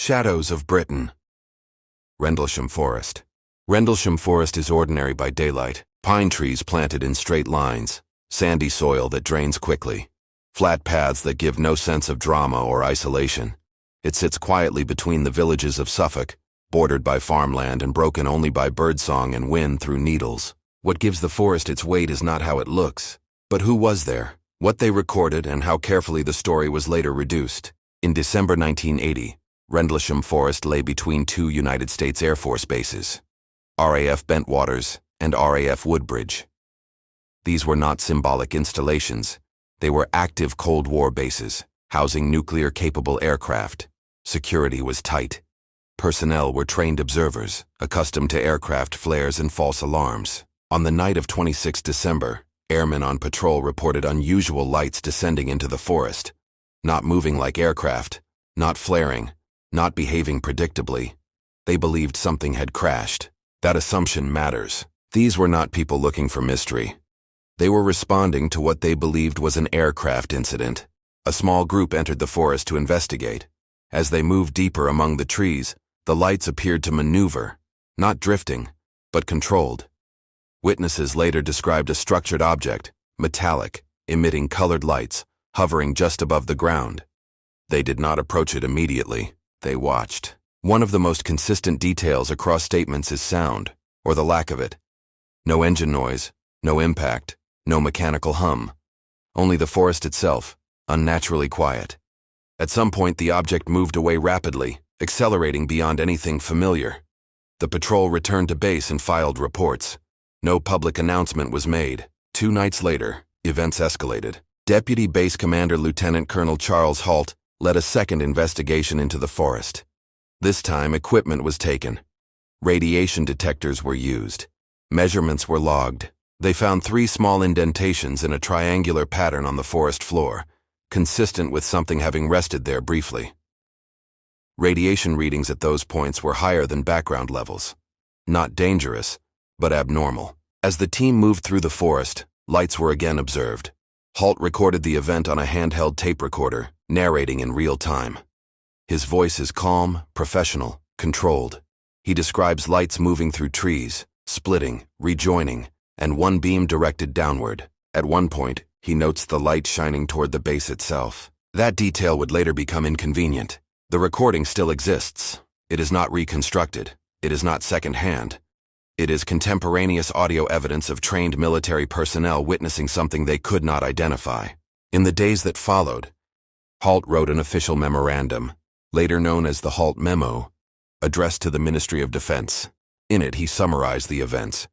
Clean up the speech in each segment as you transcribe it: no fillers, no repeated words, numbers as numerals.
Shadows of Britain. Rendlesham Forest. Rendlesham Forest is ordinary by daylight. Pine trees planted in straight lines, sandy soil that drains quickly, flat paths that give no sense of drama or isolation. It sits quietly between the villages of Suffolk, bordered by farmland and broken only by birdsong and wind through needles. What gives the forest its weight is not how it looks, but who was there, what they recorded, and how carefully the story was later reduced. In December 1980, Rendlesham Forest lay between two United States Air Force bases, RAF Bentwaters and RAF Woodbridge. These were not symbolic installations. They were active Cold War bases, housing nuclear-capable aircraft. Security was tight. Personnel were trained observers, accustomed to aircraft flares and false alarms. On the night of 26 December, airmen on patrol reported unusual lights descending into the forest, not moving like aircraft, not flaring, not behaving predictably. They believed something had crashed. That assumption matters. These were not people looking for mystery. They were responding to what they believed was an aircraft incident. A small group entered the forest to investigate. As they moved deeper among the trees, the lights appeared to maneuver, not drifting, but controlled. Witnesses later described a structured object, metallic, emitting colored lights, hovering just above the ground. They did not approach it immediately. They watched. One of the most consistent details across statements is sound, or the lack of it. No engine noise, no impact, no mechanical hum. Only the forest itself, unnaturally quiet. At some point, the object moved away rapidly, accelerating beyond anything familiar. The patrol returned to base and filed reports. No public announcement was made. 2 nights later, events escalated. Deputy Base Commander Lieutenant Colonel Charles Halt led a second investigation into the forest. This time, equipment was taken. Radiation detectors were used. Measurements were logged. They found 3 small indentations in a triangular pattern on the forest floor, consistent with something having rested there briefly. Radiation readings at those points were higher than background levels. Not dangerous, but abnormal. As the team moved through the forest, lights were again observed. Halt recorded the event on a handheld tape recorder, narrating in real time. His voice is calm, professional, controlled. He describes lights moving through trees, splitting, rejoining, and one beam directed downward. At one point, he notes the light shining toward the base itself. That detail would later become inconvenient. The recording still exists. It is not reconstructed. It is not second-hand. It is contemporaneous audio evidence of trained military personnel witnessing something they could not identify. In the days that followed, Halt wrote an official memorandum, later known as the Halt Memo, addressed to the Ministry of Defense. In it, he summarized the events,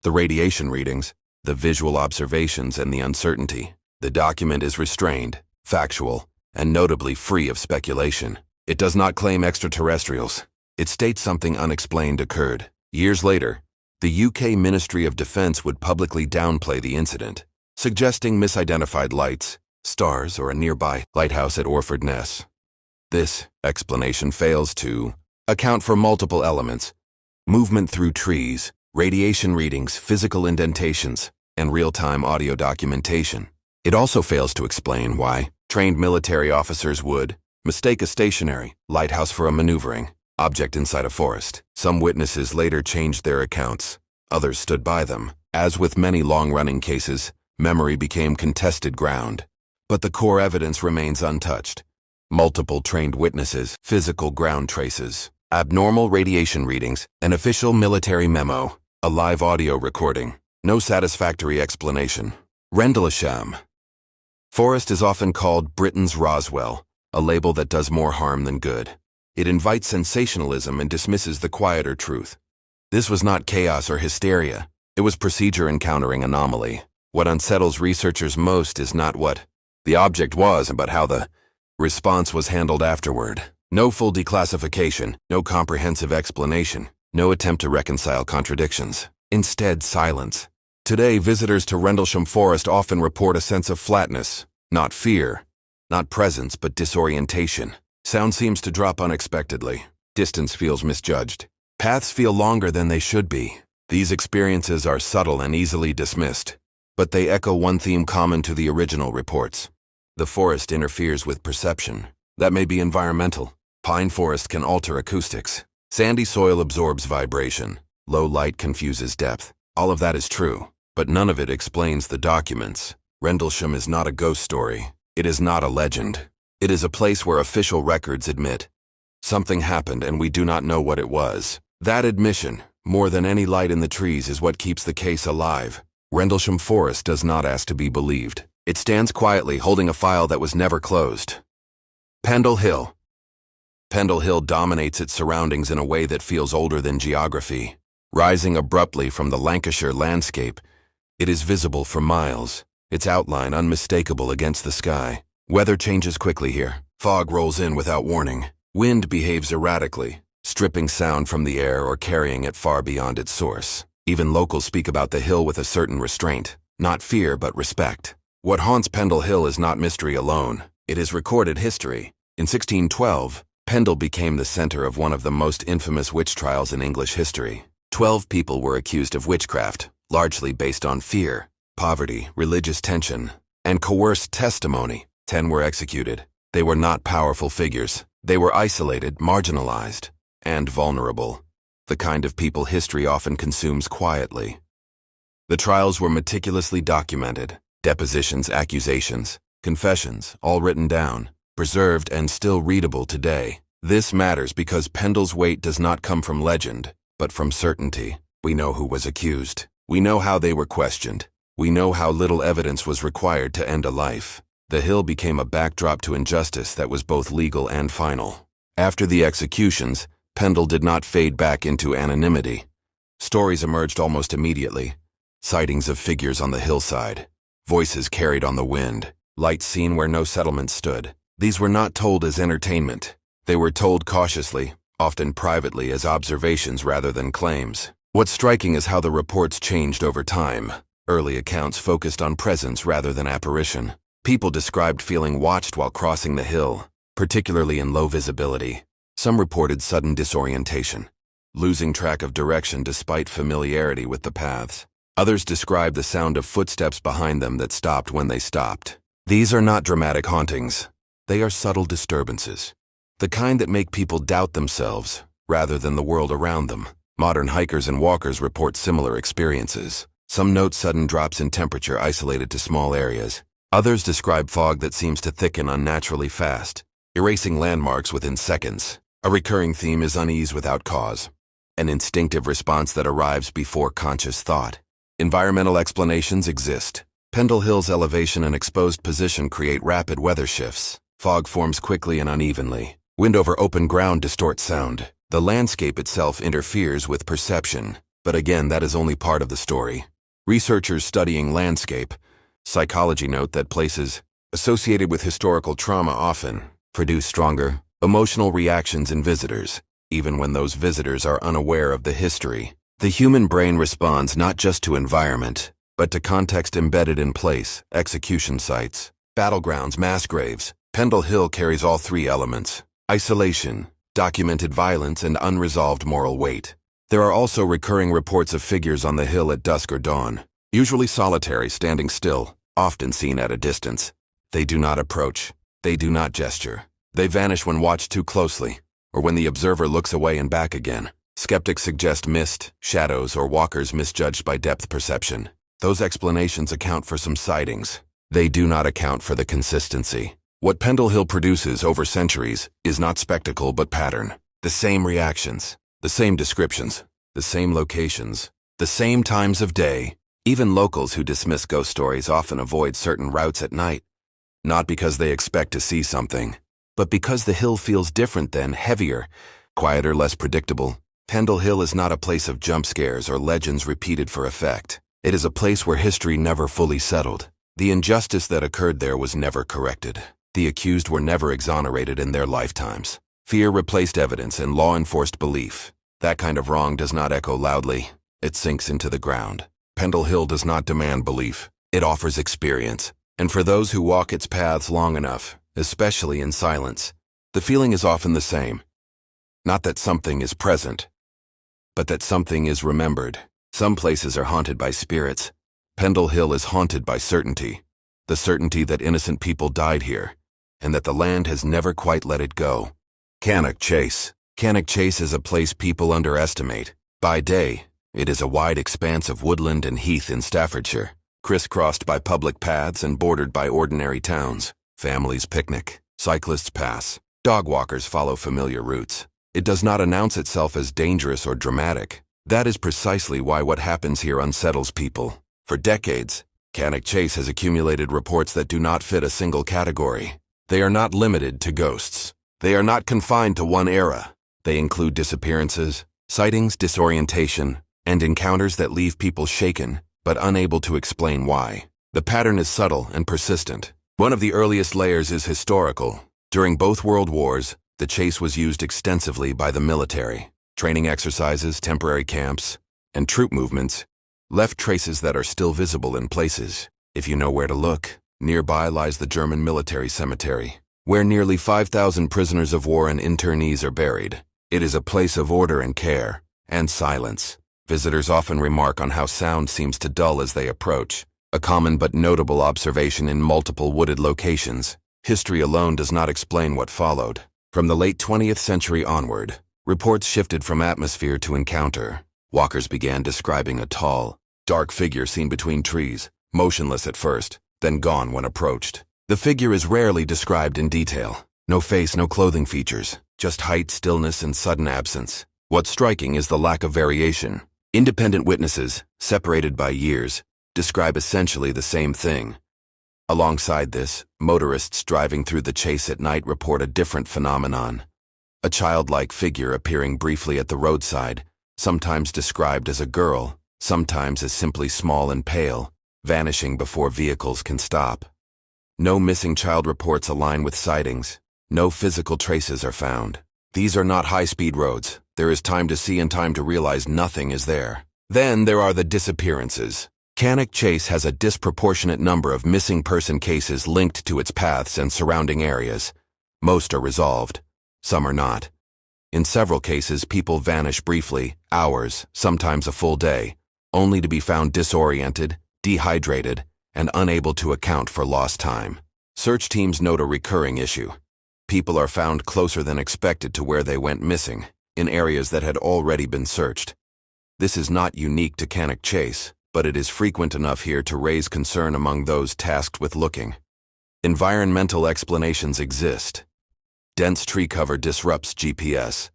the radiation readings, the visual observations, and the uncertainty. The document is restrained, factual, and notably free of speculation. It does not claim extraterrestrials. It states something unexplained occurred. Years later, the UK Ministry of Defense would publicly downplay the incident, suggesting misidentified lights, stars, or a nearby lighthouse at Orford Ness. This explanation fails to account for multiple elements: movement through trees, radiation readings, physical indentations, and real-time audio documentation. It also fails to explain why trained military officers would mistake a stationary lighthouse for a maneuvering object inside a forest. Some witnesses later changed their accounts. Others stood by them. As with many long-running cases, memory became contested ground. But the core evidence remains untouched. Multiple trained witnesses, physical ground traces, abnormal radiation readings, an official military memo, a live audio recording. No satisfactory explanation. Rendlesham Forest is often called Britain's Roswell, a label that does more harm than good. It invites sensationalism and dismisses the quieter truth. This was not chaos or hysteria. It was procedure encountering anomaly. What unsettles researchers most is not what the object was, but how the response was handled afterward. No full declassification, no comprehensive explanation, no attempt to reconcile contradictions. Instead, silence. Today, visitors to Rendlesham Forest often report a sense of flatness, not fear, not presence, but disorientation. Sound seems to drop unexpectedly. Distance feels misjudged. Paths feel longer than they should be. These experiences are subtle and easily dismissed, but they echo one theme common to the original reports. The forest interferes with perception. That may be environmental, Pine forest can alter acoustics. Sandy soil absorbs vibration. Low light confuses depth. All of that is true, but none of it explains the documents. Rendlesham is not a ghost story. It is not a legend. It is a place where official records admit something happened and we do not know what it was. That admission, more than any light in the trees, is what keeps the case alive. Rendlesham Forest does not ask to be believed. It stands quietly, holding a file that was never closed. Pendle Hill. Pendle Hill dominates its surroundings in a way that feels older than geography. Rising abruptly from the Lancashire landscape, it is visible for miles, its outline unmistakable against the sky. Weather changes quickly here. Fog rolls in without warning. Wind behaves erratically, stripping sound from the air or carrying it far beyond its source. Even locals speak about the hill with a certain restraint, not fear but respect. What haunts Pendle Hill is not mystery alone. It is recorded history. In 1612, Pendle became the center of one of the most infamous witch trials in English history. 12 people were accused of witchcraft, largely based on fear, poverty, religious tension, and coerced testimony. 10 were executed. They were not powerful figures. They were isolated, marginalized, and vulnerable. The kind of people history often consumes quietly. The trials were meticulously documented. Depositions, accusations, confessions, all written down, preserved and still readable today. This matters because Pendle's weight does not come from legend, but from certainty. We know who was accused. We know how they were questioned. We know how little evidence was required to end a life. The hill became a backdrop to injustice that was both legal and final. After the executions, Pendle did not fade back into anonymity. Stories emerged almost immediately. Sightings of figures on the hillside. Voices carried on the wind. Lights seen where no settlement stood. These were not told as entertainment. They were told cautiously, often privately, as observations rather than claims. What's striking is how the reports changed over time. Early accounts focused on presence rather than apparition. People described feeling watched while crossing the hill, particularly in low visibility. Some reported sudden disorientation, losing track of direction despite familiarity with the paths. Others described the sound of footsteps behind them that stopped when they stopped. These are not dramatic hauntings. They are subtle disturbances. The kind that make people doubt themselves, rather than the world around them. Modern hikers and walkers report similar experiences. Some note sudden drops in temperature isolated to small areas. Others describe fog that seems to thicken unnaturally fast, erasing landmarks within seconds. A recurring theme is unease without cause, an instinctive response that arrives before conscious thought. Environmental explanations exist. Pendle Hill's elevation and exposed position create rapid weather shifts. Fog forms quickly and unevenly. Wind over open ground distorts sound. The landscape itself interferes with perception. But again, that is only part of the story. Researchers studying landscape psychology note that places associated with historical trauma often produce stronger emotional reactions in visitors, even when those visitors are unaware of the history. The human brain responds not just to environment, but to context embedded in place, execution sites, battlegrounds, mass graves. Pendle Hill carries all three elements: isolation, documented violence, and unresolved moral weight. There are also recurring reports of figures on the hill at dusk or dawn, usually solitary, standing still, often seen at a distance. They do not approach. They do not gesture. They vanish when watched too closely, or when the observer looks away and back again. Skeptics suggest mist, shadows, or walkers misjudged by depth perception. Those explanations account for some sightings. They do not account for the consistency. What Pendle Hill produces over centuries is not spectacle but pattern. The same reactions, the same descriptions, the same locations, the same times of day. Even locals who dismiss ghost stories often avoid certain routes at night, not because they expect to see something, but because the hill feels different then, heavier, quieter, less predictable. Pendle Hill is not a place of jump scares or legends repeated for effect. It is a place where history never fully settled. The injustice that occurred there was never corrected. The accused were never exonerated in their lifetimes. Fear replaced evidence and law enforced belief. That kind of wrong does not echo loudly. It sinks into the ground. Pendle Hill does not demand belief. It offers experience. And for those who walk its paths long enough, especially in silence, the feeling is often the same. Not that something is present, but that something is remembered. Some places are haunted by spirits. Pendle Hill is haunted by certainty. The certainty that innocent people died here, and that the land has never quite let it go. Cannock Chase. Cannock Chase is a place people underestimate. By day, it is a wide expanse of woodland and heath in Staffordshire, crisscrossed by public paths and bordered by ordinary towns. Families picnic, cyclists pass, dog walkers follow familiar routes. It does not announce itself as dangerous or dramatic. That is precisely why what happens here unsettles people. For decades, Cannock Chase has accumulated reports that do not fit a single category. They are not limited to ghosts. They are not confined to one era. They include disappearances, sightings, disorientation, and encounters that leave people shaken, but unable to explain why. The pattern is subtle and persistent. One of the earliest layers is historical. During both World Wars, the chase was used extensively by the military. Training exercises, temporary camps, and troop movements left traces that are still visible in places. If you know where to look, nearby lies the German military cemetery, where nearly 5,000 prisoners of war and internees are buried. It is a place of order and care, and silence. Visitors often remark on how sound seems to dull as they approach, a common but notable observation in multiple wooded locations. History alone does not explain what followed. From the late 20th century onward, reports shifted from atmosphere to encounter. Walkers began describing a tall, dark figure seen between trees, motionless at first, then gone when approached. The figure is rarely described in detail. No face, no clothing features, just height, stillness, and sudden absence. What's striking is the lack of variation. Independent witnesses, separated by years, describe essentially the same thing. Alongside this, motorists driving through the chase at night report a different phenomenon. A childlike figure appearing briefly at the roadside, sometimes described as a girl, sometimes as simply small and pale, vanishing before vehicles can stop. No missing child reports align with sightings. No physical traces are found. These are not high-speed roads. There is time to see and time to realize nothing is there. Then there are the disappearances. Cannock Chase has a disproportionate number of missing person cases linked to its paths and surrounding areas. Most are resolved. Some are not. In several cases, people vanish briefly, hours, sometimes a full day, only to be found disoriented, dehydrated, and unable to account for lost time. Search teams note a recurring issue. People are found closer than expected to where they went missing, in areas that had already been searched. This is not unique to Cannock Chase, but it is frequent enough here to raise concern among those tasked with looking. Environmental explanations exist. Dense tree cover disrupts GPS.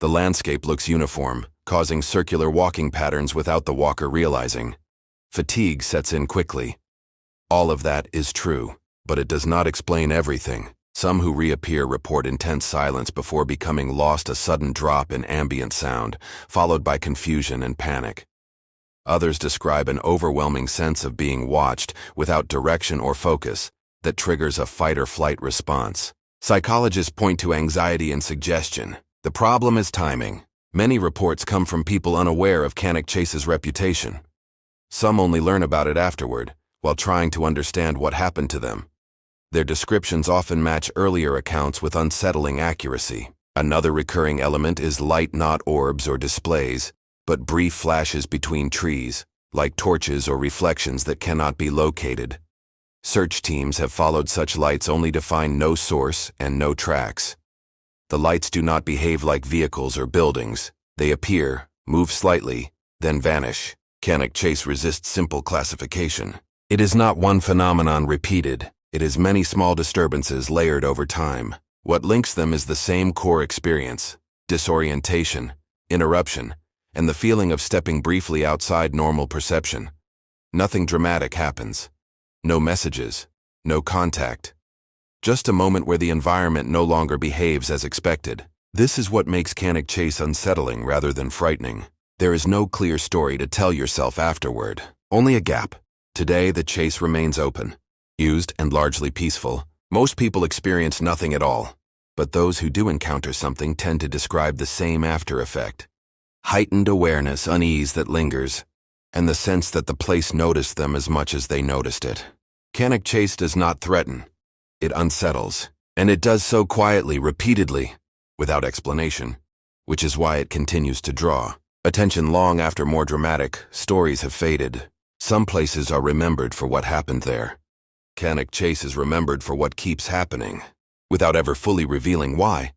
The landscape looks uniform, causing circular walking patterns without the walker realizing. Fatigue sets in quickly. All of that is true, but it does not explain everything. Some who reappear report intense silence before becoming lost, a sudden drop in ambient sound, followed by confusion and panic. Others describe an overwhelming sense of being watched without direction or focus that triggers a fight-or-flight response. Psychologists point to anxiety and suggestion. The problem is timing. Many reports come from people unaware of Cannock Chase's reputation. Some only learn about it afterward, while trying to understand what happened to them. Their descriptions often match earlier accounts with unsettling accuracy. Another recurring element is light, not orbs or displays, but brief flashes between trees, like torches or reflections that cannot be located. Search teams have followed such lights only to find no source and no tracks. The lights do not behave like vehicles or buildings. They appear, move slightly, then vanish. Cannock Chase resists simple classification. It is not one phenomenon repeated. It is many small disturbances layered over time. What links them is the same core experience: disorientation, interruption, and the feeling of stepping briefly outside normal perception. Nothing dramatic happens. No messages, no contact. Just a moment where the environment no longer behaves as expected. This is what makes Cannock Chase unsettling rather than frightening. There is no clear story to tell yourself afterward, only a gap. Today, the chase remains open, used and largely peaceful. Most people experience nothing at all, but those who do encounter something tend to describe the same after effect. Heightened awareness, unease that lingers, and the sense that the place noticed them as much as they noticed it. Cannock Chase does not threaten. It unsettles, and it does so quietly, repeatedly, without explanation, which is why it continues to draw attention long after more dramatic stories have faded. Some places are remembered for what happened there. Cannock Chase is remembered for what keeps happening, without ever fully revealing why.